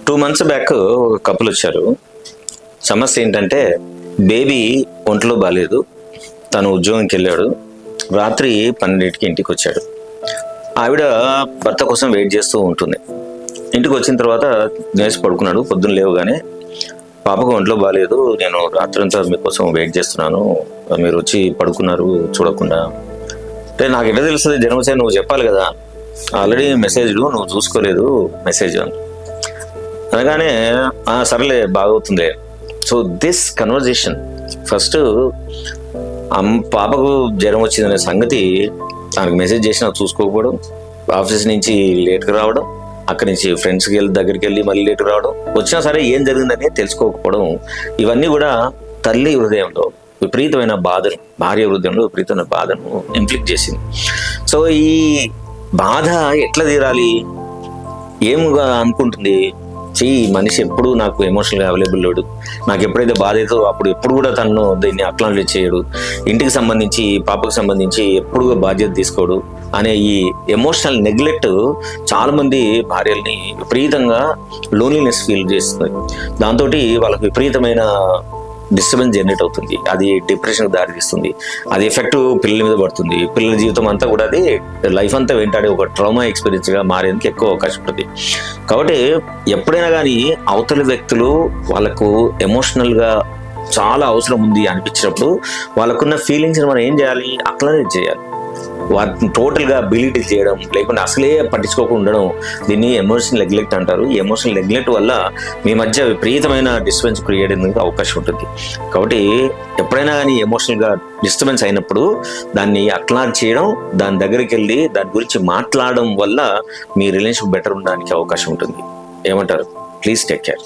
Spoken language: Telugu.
2 months బ్యాక్ ఒక కపుల్ వచ్చారు. సమస్య ఏంటంటే బేబీ ఒంట్లో బాగాలేదు, తను ఉద్యోగంకి వెళ్ళాడు, రాత్రి 12కి ఇంటికి వచ్చాడు. ఆవిడ భర్త కోసం వెయిట్ చేస్తూ ఉంటుంది. ఇంటికి వచ్చిన తర్వాత నేసి పడుకున్నాడు. పొద్దున్న లేవగానే పాపకు ఒంట్లో బాగాలేదు, నేను రాత్రంతా మీకోసం వెయిట్ చేస్తున్నాను, మీరు వచ్చి పడుకున్నారు చూడకుండా. అంటే నాకు ఎట్లా తెలుస్తుంది జన్మసేన, నువ్వు చెప్పాలి కదా, ఆల్రెడీ మెసేజ్ నువ్వు చూసుకోలేదు మెసేజ్ అనగానే సర్లే బాగవుతుంది. సో దిస్ కన్వర్జేషన్ ఫస్ట్ పాపకు జ్వరం వచ్చిందనే సంగతి తనకు మెసేజ్ చేసినా చూసుకోకపోవడం, ఆఫీస్ నుంచి లేట్గా రావడం, అక్కడి నుంచి ఫ్రెండ్స్కి దగ్గరికి వెళ్ళి మళ్ళీ లేట్గా రావడం, వచ్చినా సరే ఏం జరిగిందని తెలుసుకోకపోవడం, ఇవన్నీ కూడా తల్లి హృదయంలో విపరీతమైన బాధను, భార్య హృదయంలో విపరీతమైన బాధను ఇన్ఫ్లిక్ట్ చేసింది. సో ఈ బాధ ఎట్లా తీరాలి, ఏముగా అనుకుంటుంది, మనిషి ఎప్పుడు నాకు ఎమోషనల్గా అవైలబుల్ లేడు, నాకు ఎప్పుడైతే బాధ అవుతుందో అప్పుడు ఎప్పుడు కూడా తను దీన్ని అక్నాలెడ్జ్ చేయడు, ఇంటికి సంబంధించి పాపకు సంబంధించి ఎప్పుడు బాధ్యత తీసుకోడు అనే ఈ ఎమోషనల్ నెగ్లెక్ట్ చాలా మంది భార్యల్ని విపరీతంగా లోన్లీనెస్ ఫీల్ చేస్తుంది. దాంతో వాళ్ళకి విపరీతమైన డిస్టర్బెన్స్ జనరేట్ అవుతుంది. అది డిప్రెషన్కి దారితీస్తుంది. అది ఎఫెక్ట్ పిల్లల మీద పడుతుంది. పిల్లల జీవితం అంతా కూడా అది లైఫ్ అంతా వెంటాడే ఒక ట్రామా ఎక్స్పీరియన్స్గా మారేందుకు ఎక్కువ అవకాశం ఉంటుంది. కాబట్టి ఎప్పుడైనా కానీ అవతల వ్యక్తులు వాళ్ళకు ఎమోషనల్గా చాలా అవసరం ఉంది అనిపించినప్పుడు వాళ్ళకున్న ఫీలింగ్స్ని మనం ఏం చేయాలి, అక్నాలెడ్జ్ చేయాలి. వాటిని టోటల్గా బిలీటిల్ చేయడం, లేకుంటే అసలే పట్టించుకోకుండా ఉండడం, దీన్ని ఎమోషనల్ నెగ్లెక్ట్ అంటారు. ఈ ఎమోషనల్ నెగ్లెక్ట్ వల్ల మీ మధ్య విపరీతమైన డిస్టర్బెన్స్ క్రియేట్ అయ్యేందుకు అవకాశం ఉంటుంది. కాబట్టి ఎప్పుడైనా కానీ ఎమోషనల్గా డిస్టర్బెన్స్ అయినప్పుడు దాన్ని అక్నాలెడ్జ్ చేయడం, దాని దగ్గరికి వెళ్ళి దాని గురించి మాట్లాడడం వల్ల మీ రిలేషన్షిప్ బెటర్ ఉండడానికి అవకాశం ఉంటుంది. ఏమంటారు? Please take care.